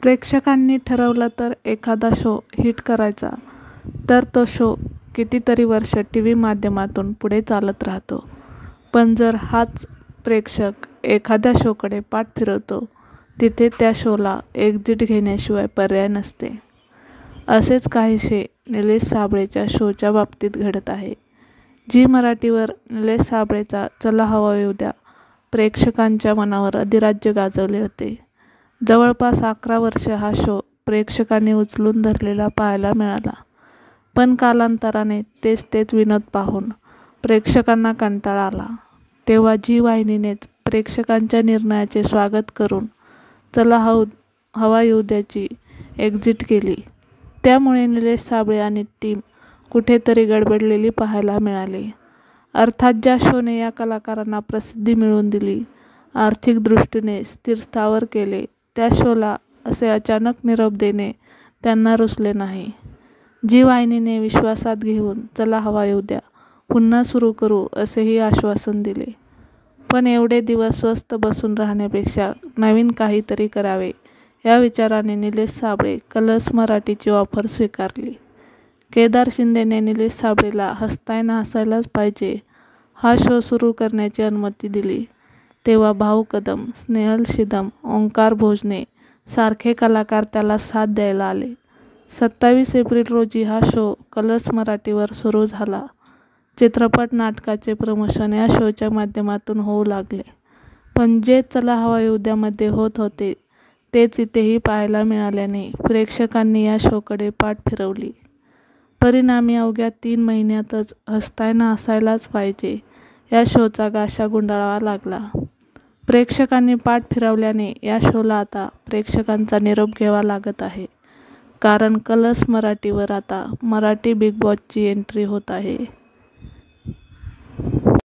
प्रेक्षकांनी ठरवलं तर एखादा शो हिट करायचा, तर तो शो कितीतरी वर्ष टीव्ही माध्यमातून पुढे चालत राहतो. पण जर हाच प्रेक्षक एखाद्या शोकडे पाठ फिरवतो, तिथे त्या शोला एक्झिट घेण्याशिवाय पर्याय नसते. असेच काहीसे निलेश साबळेच्या शोच्या बाबतीत घडत आहे. झी मराठीवर निलेश साबळेचा चला हवा येऊ द्या प्रेक्षकांच्या मनावर अधिराज्य गाजवले होते. जवळपास 11 वर्षे हा शो प्रेक्षकांनी उचलून धरलेला पाहायला मिळाला. पण कालांतराने तेच विनोद पाहून प्रेक्षकांना कंटाळा आला. तेव्हा झी वाहिनीनेच प्रेक्षकांच्या निर्णयाचे स्वागत करून चला हवा येऊ द्याची एक्झिट केली. त्यामुळे निलेश साबळे आणि टीम कुठेतरी गडबडलेली पाहायला मिळाली. अर्थात ज्या शोने या कलाकारांना प्रसिद्धी मिळवून दिली, आर्थिक दृष्टीने स्थिरस्थावर केले, त्या शोला असे अचानक निरोप देणे त्यांना रुचले नाही. झी वाहिनीने विश्वासात घेऊन चला हवा येऊ द्या पुन्हा सुरू करू असेही आश्वासन दिले. पण एवढे दिवस स्वस्थ बसून राहण्यापेक्षा नवीन काहीतरी करावे या विचाराने निलेश साबळे कलर्स मराठीची ऑफर स्वीकारली. केदार शिंदेने निलेश साबळेला हसताय ना हसायलाच पाहिजे हा शो सुरू करण्याची अनुमती दिली. तेव्हा भाऊ कदम, स्नेहल शिदम, ओंकार भोजने सारखे कलाकार त्याला साथ द्यायला आले. 27 एप्रिल रोजी हा शो कलर्स मराठीवर सुरू झाला. चित्रपट नाटकाचे प्रमोशन या शोच्या माध्यमातून होऊ लागले. पण जे चला हवा येऊ द्यामध्ये होत होते तेच इथेही पाहायला मिळाल्याने प्रेक्षकांनी या शोकडे पाठ फिरवली. परिणामी अवघ्या 3 महिन्यातच हसताय ना हसायलाच पाहिजे या शोचा गाशा गुंडाळावा लागला. प्रेक्षकांनी पाठ फिरवल्याने या शोला आता प्रेक्षकांचा निरोप घ्यावा लागत आहे. कारण कलर्स मराठीवर आता मराठी बिग बॉसची एंट्री होत आहे.